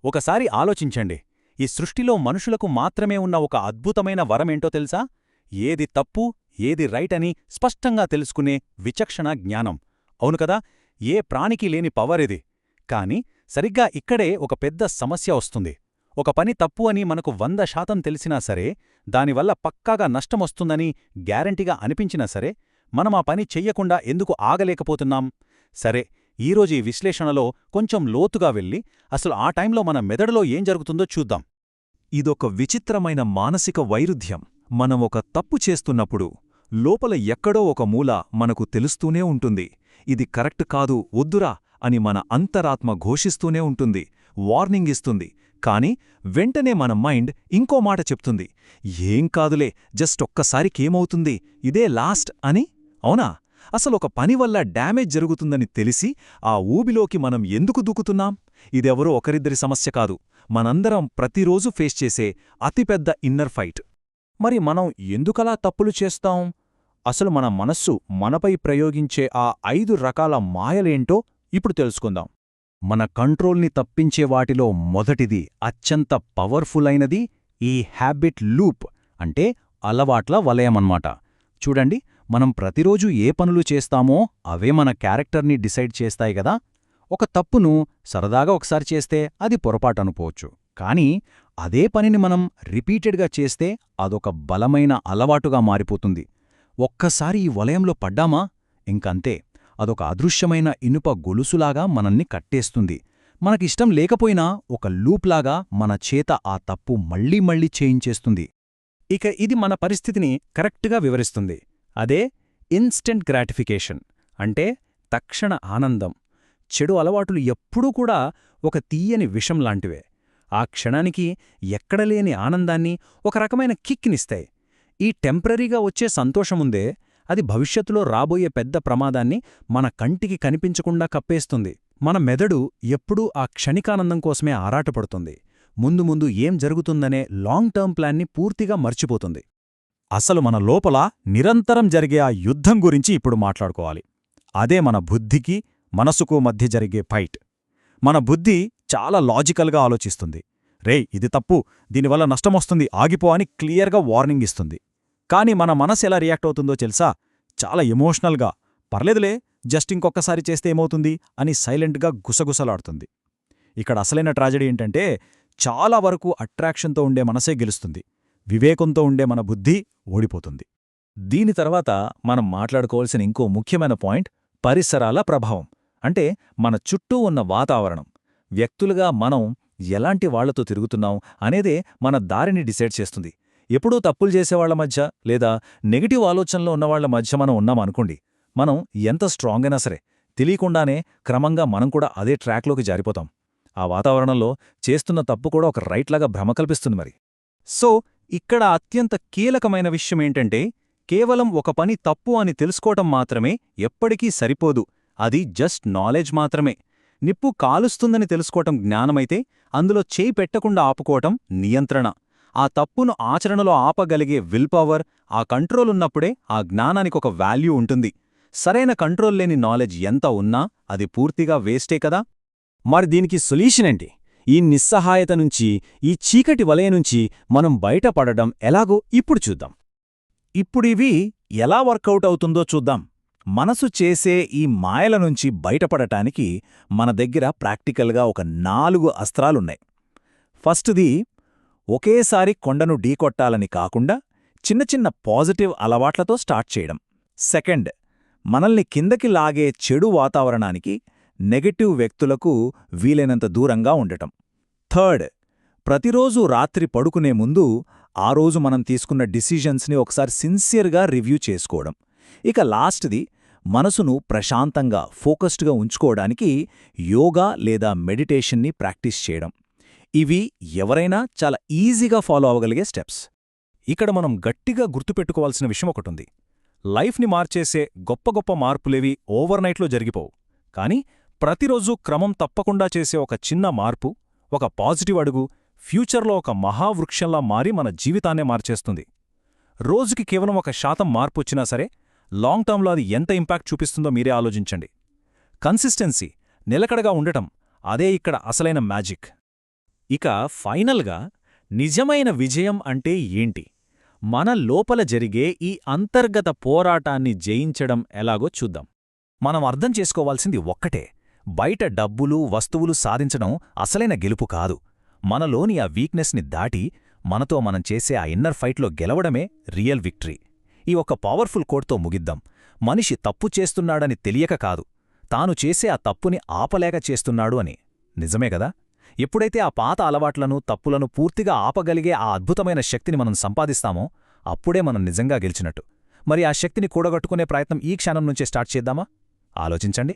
ఒకసారి ఆలోచించండి, ఈ సృష్టిలో మనుషులకు మాత్రమే ఉన్న ఒక అద్భుతమైన వరమేంటో తెలుసా? ఏది తప్పు, ఏది రైట్ అని స్పష్టంగా తెలుసుకునే విచక్షణ జ్ఞానం. అవును కదా, ఏ ప్రాణికి లేని పవరిది. కాని సరిగ్గా ఇక్కడే ఒక పెద్ద సమస్య వస్తుంది. ఒక పని తప్పు అని మనకు 100% తెలిసినా సరే, దానివల్ల పక్కాగా నష్టమొస్తుందని గ్యారంటీగా అనిపించినా సరే, మనం ఆ పని చెయ్యకుండా ఎందుకు ఆగలేకపోతున్నాం? సరే, ఈరోజు ఈ విశ్లేషణలో కొంచెం లోతుగా వెళ్ళి అసలు ఆ టైంలో మన మెదడులో ఏం జరుగుతుందో చూద్దాం. ఇదొక విచిత్రమైన మానసిక వైరుధ్యం. మనం ఒక తప్పు చేస్తున్నప్పుడు లోపల ఎక్కడో ఒక మూల మనకు తెలుస్తూనే ఉంటుంది. ఇది కరెక్ట్ కాదు, వద్దురా అని మన అంతరాత్మ ఘోషిస్తూనే ఉంటుంది, వార్నింగ్ ఇస్తుంది. కాని వెంటనే మన మైండ్ ఇంకో మాట చెప్తుంది, ఏం కాదులే, జస్ట్ ఒక్కసారికేమవుతుంది, ఇదే లాస్ట్ అని. అవునా? అసలొక పని వల్ల డ్యామేజ్ జరుగుతుందని తెలిసి ఆ ఊబిలోకి మనం ఎందుకు దూకుతున్నాం? ఇదెవరో ఒకరిద్దరి సమస్య కాదు, మనందరం ప్రతిరోజు ఫేస్ చేసే అతిపెద్ద ఇన్నర్ ఫైట్. మరి మనం ఎందుకలా తప్పులు చేస్తాం? అసలు మన మనస్సు మనపై ప్రయోగించే ఆ 5 రకాల మాయలేంటో ఇప్పుడు తెలుసుకుందాం. మన కంట్రోల్ని తప్పించే వాటిలో మొదటిది, అత్యంత పవర్ఫుల్ అయినది, ఈ హ్యాబిట్ లూప్, అంటే అలవాట్ల వలయమన్నమాట. చూడండి, మనం ప్రతిరోజు ఏ పనులు చేస్తామో అవే మన క్యారెక్టర్ని డిసైడ్ చేస్తాయి గదా. ఒక తప్పును సరదాగా ఒకసారి చేస్తే అది పొరపాటనుకోవచ్చు, కానీ అదే పనిని మనం రిపీటెడ్గా చేస్తే అదొక బలమైన అలవాటుగా మారిపోతుంది. ఒక్కసారి ఈ వలయంలో పడ్డామా ఇంకంతే, అదొక అదృశ్యమైన ఇనుప గొలుసులాగా మనల్ని కట్టేస్తుంది. మనకిష్టం లేకపోయినా ఒక లూప్లాగా మన చేత ఆ తప్పు మళ్లీ మళ్లీ చేయించేస్తుంది. ఇక ఇది మన పరిస్థితిని కరెక్ట్గా వివరిస్తుంది. అదే ఇన్స్టెంట్ గ్రాటిఫికేషన్, అంటే తక్షణ ఆనందం. చెడు అలవాటులు ఎప్పుడూ కూడా ఒక తీయని విషం లాంటివే. ఆ క్షణానికి ఎక్కడలేని ఆనందాన్ని, ఒక రకమైన కిక్నిస్తాయి. ఈ టెంపరరీగా వచ్చే సంతోషముందే, అది భవిష్యత్తులో రాబోయే పెద్ద ప్రమాదాన్ని మన కంటికి కనిపించకుండా కప్పేస్తుంది. మన మెదడు ఎప్పుడూ ఆ క్షణికానందం కోసమే ఆరాటపడుతుంది. ముందు ముందు ఏం జరుగుతుందనే లాంగ్ టర్మ్ ప్లాన్ని పూర్తిగా మర్చిపోతుంది. అసలు మన లోపల నిరంతరం జరిగే ఆ యుద్ధం గురించి ఇప్పుడు మాట్లాడుకోవాలి. అదే మన బుద్ధికి, మనసుకు మధ్య జరిగే ఫైట్. మన బుద్ధి చాలా లాజికల్గా ఆలోచిస్తుంది. రేయ్, ఇది తప్పు, దీనివల్ల నష్టమొస్తుంది, ఆగిపో అని క్లియర్గా వార్నింగ్ ఇస్తుంది. కాని మన మనసు ఎలా రియాక్ట్ అవుతుందో తెలుసా? చాలా ఎమోషనల్గా, పర్లేదులే, జస్ట్ ఇంకొక్కసారి చేస్తే ఏమవుతుంది అని సైలెంట్గా గుసగుసలాడుతుంది. ఇక్కడ అసలైన ట్రాజెడీ ఏంటంటే, చాలా వరకు అట్రాక్షన్తో ఉండే మనసే గెలుస్తుంది, వివేకంతో ఉండే మన బుద్ధి ఓడిపోతుంది. దీని తర్వాత మనం మాట్లాడుకోవాల్సిన ఇంకో ముఖ్యమైన పాయింట్ పరిసరాల ప్రభావం. అంటే మన చుట్టూ ఉన్న వాతావరణం. వ్యక్తులుగా మనం ఎలాంటి వాళ్లతో తిరుగుతున్నాం అనేదే మన దారిని డిసైడ్ చేస్తుంది. ఎప్పుడూ తప్పులు చేసేవాళ్ల మధ్య లేదా నెగటివ్ ఆలోచనలో ఉన్నవాళ్ల మధ్య మనం ఉన్నామనుకోండి, మనం ఎంత స్ట్రాంగ్ అయినా సరే తెలియకుండానే క్రమంగా మనం కూడా అదే ట్రాక్లోకి జారిపోతాం. ఆ వాతావరణంలో చేస్తున్న తప్పు కూడా ఒక రైట్లాగా భ్రమ కల్పిస్తుంది మరి. సో ఇక్కడ అత్యంత కీలకమైన విషయమేంటంటే, కేవలం ఒక పని తప్పు అని తెలుసుకోవటం మాత్రమే ఎప్పటికీ సరిపోదు. అది జస్ట్ నాలెడ్జ్ మాత్రమే. నిప్పు కాలుస్తుందని తెలుసుకోవటం జ్ఞానమైతే, అందులో చేయి పెట్టకుండా ఆపుకోవటం నియంత్రణ. ఆ తప్పును ఆచరణలో ఆపగలిగే విల్ పవర్, ఆ కంట్రోల్ ఉన్నప్పుడే ఆ జ్ఞానానికొక వాల్యూ ఉంటుంది. సరైన కంట్రోల్ లేని నాలెడ్జ్ ఎంత ఉన్నా అది పూర్తిగా వేస్టే కదా. మరి దీనికి సొల్యూషన్ ఏంటి? ఈ నిస్సహాయత నుంచి, ఈ చీకటి వలయ నుంచి మనం బయటపడడం ఎలాగో ఇప్పుడు చూద్దాం. ఇప్పుడివి ఎలా వర్కౌట్ అవుతుందో చూద్దాం. మనసు చేసే ఈ మాయల నుంచి బయటపడటానికి మన దగ్గర ప్రాక్టికల్గా ఒక 4 అస్త్రాలున్నాయి. ఫస్ట్ది, ఒకేసారి కొండను ఢీకొట్టాలని కాకుండా చిన్న చిన్న పాజిటివ్ అలవాట్లతో స్టార్ట్ చేయడం. సెకండ్, మనల్ని కిందకి లాగే చెడు వాతావరణానికి, నెగటివ్ వ్యక్తులకు వీలైనంత దూరంగా ఉండటం. థర్డ్, ప్రతిరోజూ రాత్రి పడుకునే ముందు ఆ రోజు మనం తీసుకున్న డిసిజన్స్ని ఒకసారి సిన్సియర్గా రివ్యూ చేసుకోవడం. ఇక లాస్ట్ది, మనసును ప్రశాంతంగా, ఫోకస్డ్గా ఉంచుకోవడానికి యోగా లేదా మెడిటేషన్ని ప్రాక్టీస్ చేయడం. ఇవి ఎవరైనా చాలా ఈజీగా ఫాలో అవ్వగలిగే స్టెప్స్. ఇక్కడ మనం గట్టిగా గుర్తుపెట్టుకోవాల్సిన విషయం ఒకటుంది. లైఫ్ని మార్చేసే గొప్ప గొప్ప మార్పులేవి ఓవర్నైట్లో జరిగిపోవు. కానీ ప్రతిరోజూ క్రమం తప్పకుండా చేసే ఒక చిన్న మార్పు, ఒక పాజిటివ్ అడుగు ఫ్యూచర్లో ఒక మహావృక్షంలా మారి మన జీవితాన్నే మార్చేస్తుంది. రోజుకి కేవలం 1% మార్పు వచ్చినా సరే, లాంగ్ టర్మ్లో అది ఎంత ఇంపాక్ట్ చూపిస్తుందో మీరే ఆలోచించండి. కన్సిస్టెన్సీ, నిలకడగా ఉండటం, అదే ఇక్కడ అసలైన మ్యాజిక్. ఇక ఫైనల్గా నిజమైన విజయం అంటే ఏంటి? మన లోపల జరిగే ఈ అంతర్గత పోరాటాన్ని జయించడం ఎలాగో చూద్దాం. మనం అర్థం చేసుకోవాల్సింది ఒక్కటే, బయట డబ్బులు వస్తువులు సాధించడం అసలైన గెలుపు కాదు. మనలోని ఆ వీక్నెస్ని దాటి మనతో మనం చేసే ఆ ఇన్నర్ ఫైట్లో గెలవడమే రియల్ విక్టరీ. ఈ ఒక్క పవర్ఫుల్ కోట్తో ముగిద్దాం. మనిషి తప్పు చేస్తున్నాడని తెలియక కాదు, తాను చేసే ఆ తప్పుని ఆపలేక చేస్తున్నాడు అని. నిజమే గదా? ఎప్పుడైతే ఆ పాత అలవాట్లను తప్పులను పూర్తిగా ఆపగలిగే ఆ అద్భుతమైన శక్తిని మనం సంపాదిస్తామో అప్పుడే మనం నిజంగా గెలిచినట్టు. మరి ఆ శక్తిని కూడగట్టుకునే ప్రయత్నం ఈ క్షణం నుంచే స్టార్ట్ చేద్దామా? ఆలోచించండి.